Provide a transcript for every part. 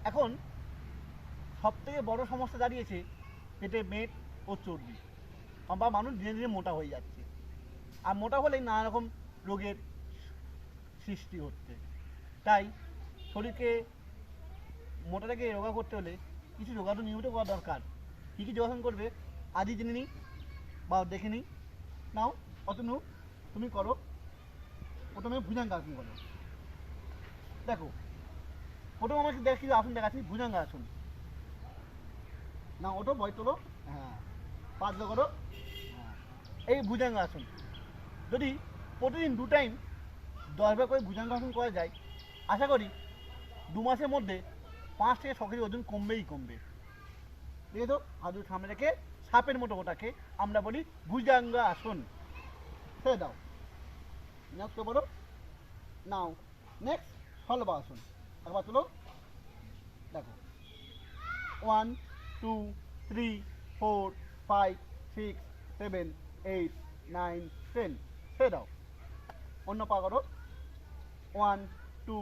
এখন সবথেকে বড় সমস্যা দাঁড়িয়েছে পেটে মেদ ও চর্বি, বা মানুষ ধীরে ধীরে মোটা হয়ে যাচ্ছে। আর মোটা হলেই নানা রকম রোগের সৃষ্টি হচ্ছে। তাই শরীরকে মোটাটাকে রোগা করতে হলে কিছু যোগাসন নিয়মিত করা দরকার। কী কী যোগাসন করবে আজই জেনে নিই বা দেখে নিই। নাও অতনু, তুমি করো। প্রথমে ভুজঙ্গাসন করো। দেখো, প্রথমে আমাকে দেখি আসন দেখাচ্ছি, ভুজঙ্গাসন। না ওটো বয় তোলো, হ্যাঁ, পা করো, হ্যাঁ। এই ভুজঙ্গাসন যদি প্রতিদিন 2 টাইম 10 বার করে ভুজঙ্গাসন করা যায়, আশা করি 2 মাসের মধ্যে 5 থেকে 6 কেজি ওজন কমবেই কমবে। দেখে তো, হাত সামনে রেখে সাপের মতো ওটাকে আমরা বলি ভুজঙ্গাসন। ছেড়ে দাও, নেক্সট বলো। নাও নেক্সট শলভাসন। একবার চলো, দেখো 1 2 3 4 5 6 7 8 9 10। ছেড়ে দাও, অন্য পা করো। 1 2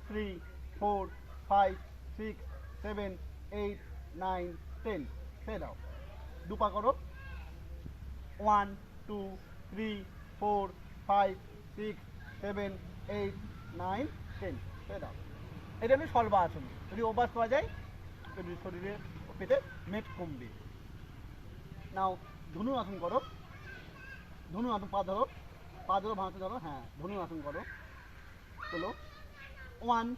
3 4 5 6 7 8 9 10। ছেড়ে দাও, দুপা করো। 1 2 3 4 5 6 7 8 9 10। ছেড়ে দাও। এটা হলো শলভাসন। যদি অভ্যাস করা যায় যদি শরীরে পেটে মেদ কমবে। নাও ধনুরাসন করো। ধনুরাসন, পা ধরো, পা ধরো, ভাঁজতে ধরো, হ্যাঁ, ধনুরাসন করো। চলো 1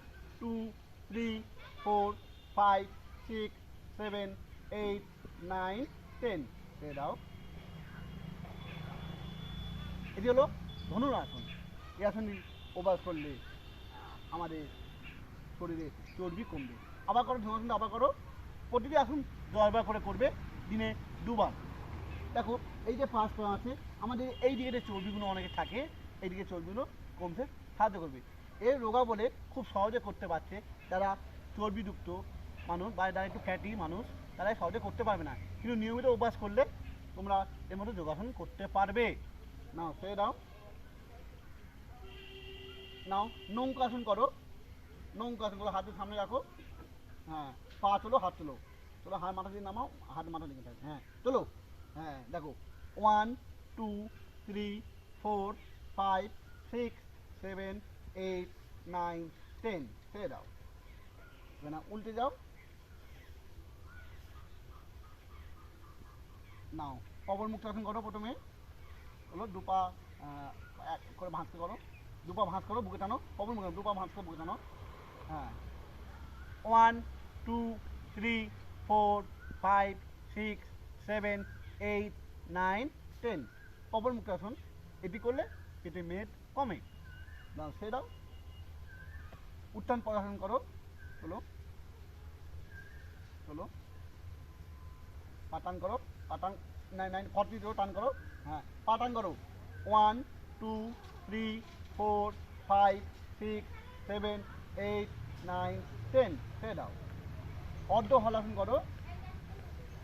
2 3 4 5 6 7 8 9 10। ছেড়ে দাও। এটি হলো ধনুরাসন। এই আসনটি অভ্যাস করলে আমাদের শরীরে চর্বি কমবে। আবার করো ধনুরাসন, আবার করো। প্রতিটি আসন 10 বার করে করবে, দিনে 2 বার। দেখো, এই যে পাঁচ পা আছে আমাদের, এই দিকে যে চর্বিগুলো অনেকে থাকে, এই দিকে চর্বিগুলো কমতে সাহায্য করবে। এই রোগা বলে খুব সহজে করতে পারছে যারা চর্বিযুক্ত মানুষ বা যারা একটু ফ্যাটি মানুষ, তারা সহজে করতে পারবে না, কিন্তু নিয়মিত অভ্যাস করলে তোমরা এর মধ্যে যোগাসন করতে পারবে। নাও ছেড়ে দাও। নাও নৌকাসন করো। নৌকাসন করো, হাতের সামনে রাখো, হ্যাঁ, পা চলো, হাত চলো, চলো, হাত মাথা দিয়ে নামাও, হাত মাথা দিকে থাকে, হ্যাঁ চলো, হ্যাঁ দেখো 1 2 3 4 5 6 7 8 9 10। ছেড়ে দাও, না উল্টে যাও। নাও কবর মুক্তাসন করো। প্রথমে হলো দুপা এক করে ভাঁজতে করো, দুপা ভাঁজ করো, বুকে টানো, কবর মুখ দুপা ভাঁজ করো, বুকে টানো, হ্যাঁ। 1 2 3 4 5 6 7 8 9 10। কবর মুক্তাসন। এটি করলে পেটে মেদ কমে। দাও সে দাও। উত্থান পদাসন করো। চলো চলো, পাটান করো, পাটান 9 40 টান করো, হ্যাঁ পাটান করো। 1 2 3 4 5 6 7 8 9 10। সে দাও। অর্ধ হলাসন করো।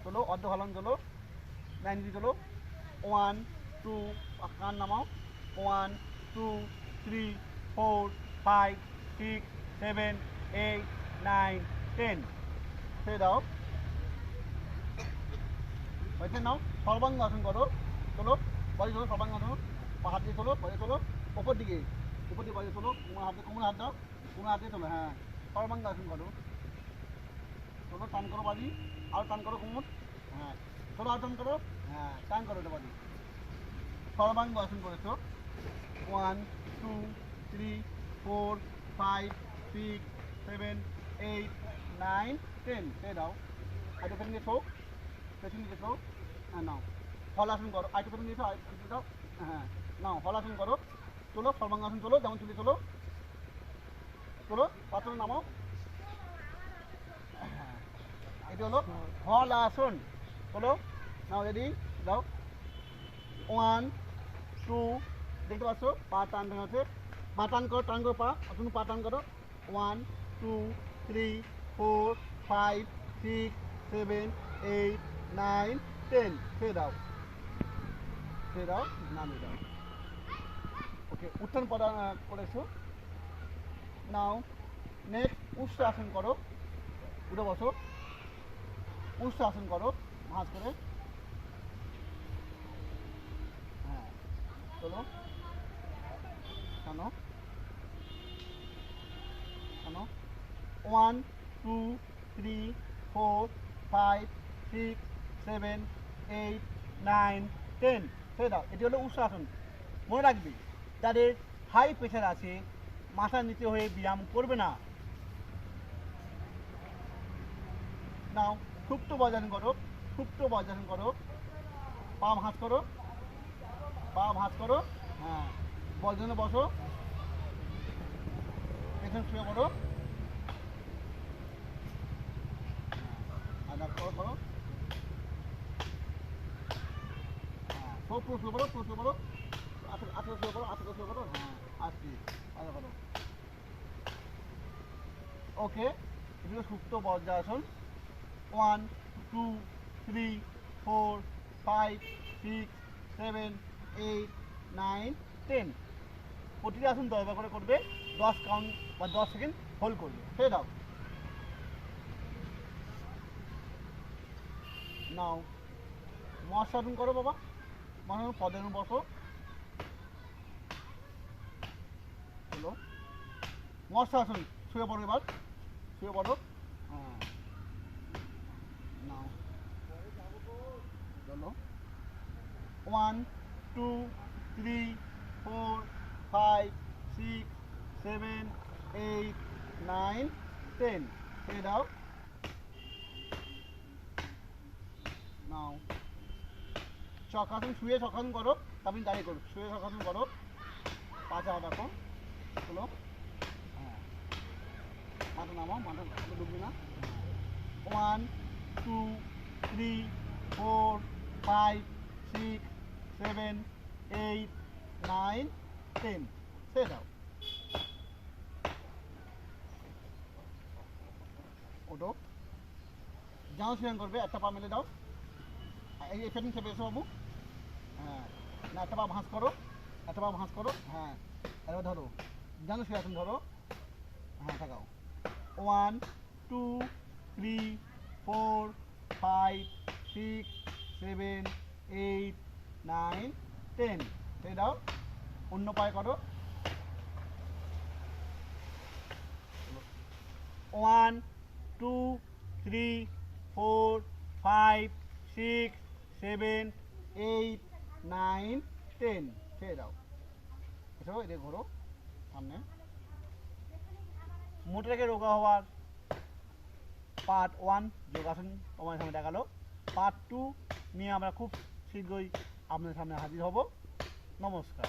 চলো অর্ধ হলান, চলো 90 চলো। 1 2, কান নামাও। 1 2 3 4 5 6 7 8 9 10। সে দাও, হয়েছে। নাও সর্বাঙ্গাসন করো। চলো বাড়ি চলো, সর্বাঙ্গাসন, হাত দিয়ে চলো, বাড়ি চলো, ওপর দিকে, উপর দিকে বাড়ি চলো, কোমর হাত দাও, কোমর হাত দিয়ে চলো, হ্যাঁ সর্বাঙ্গাসন করো। চলো টান করো বাড়ি, আরও টান করো কোমর, হ্যাঁ চলো আর টান করো, হ্যাঁ টান করো এটা বাড়ি। সর্বাঙ্গাসন করেছো। 1 2 3 4 5 6 7 8 9 10। সে দাও। আইটো পেছন দিয়ে শো, পেছন দিকে শো, হ্যাঁ নাও হলাসন করো। আইটো পেছন দিয়েছো, আইটো দাও, হ্যাঁ নাও হলাসন করো। চলো সর্বাঙ্গাসন, চলো যেমন চলে চলো, চলো পাথর নামাও, হ্যাঁ এটি হলো হলাসন। চলো নাও রেডি, দাও। 1 2, দেখতে পাচ্ছ পা টান আছে, পা টান করো, টান করো পা, তুমি পা টান করো। 1 2 3 4 5 6 7 8 9 10। ছেড়ে দাও, ছেড়ে দাও, নামিয়ে দাও। ওকে, উত্থান পদা করেছো। নাও নেক্সট উষ্ট্রাসন করো। উঠে বসো, উষ্ঠ আসন করো ভাঁজ করে। হ্যাঁ, চলো টানো টানো। 1 2 3 4 5 6 7 8 9 10 ছেড়ে দাও। এটি হলো উষ্ঠ আসন। মনে রাখবি, যাদের হাই প্রেশার আছে মাথার নিচে হয়ে ব্যায়াম করবে না। নাও, সুপ্ত বজ্রাসন করো, সুপ্ত বজ্রাসন করো। পা ভাঁজ করো, পা ভাঁজ করো। হ্যাঁ, বজ্রাসনে বসো, পেছন শুয়ে পড়ো। আর করো করো। হ্যাঁ, সব পুরো শুয়ে পড়ো, পুরো শুয়ে পড়ো। আঠেরো শুয়ে পড়ো, আঠেরো শুয়ে পড়ো। হ্যাঁ, আসছি আদা করো। ওকে, এগুলো সুপ্ত বজ্রাসন। 1 2 3 4 5 6 7 8 9 10। প্রতিটি আসন 10 বার করে করবে, 10 কাউন্ট বা 10 সেকেন্ড হোল্ড করবে। ছেড়ে দাও। নাও, মৎস্যাসন করো বাবা, মানে পদের বসো। হলো মৎস্যাসন, শুয়ে পড়ো এবার, শুয়ে পড়ো। হ্যাঁ, নাও চলো। 1 2 3 4 5 6 7 8 9 10। ছেড়ে দাও। নাও, চক্রাসন, শুয়ে চক্রাসন করো, তারপর দাঁড়িয়ে করো। শুয়ে চক্রাসন করো, পাঁচা রাখো। হলো, হ্যাঁ, মাথা নামাও, মাথা ডুববে না। 1 2 3 4 5 6 7 8 9 10। ছেড়ে দাও। ওটো জানো শুয়ে করবে, একটা পা মেলে দাও। এই সেটিং চেপে এসো বাবু। হ্যাঁ, না একটা পা ভাঁজ করো, একটা পা ভাঁজ করো। হ্যাঁ, এবার ধরো, জানো শুয়ে আসুন ধরো। হ্যাঁ, থাকাও। 1 2 3 4 5 6 7 8 9 10। ছেড়ে দাও। অন্য পায়ে করো। 1 2 3 4 5 6 7 8 9 10। ছেড়ে দাও। এসো, এদিকে ঘোরো সামনে। মোটরকে রোগা হওয়ার পার্ট 1 যোগাসন তোমার সামনে দেখালো। পার্ট 2 নিয়ে আমরা খুব শীঘ্রই আপনাদের সামনে হাজির হব। নমস্কার।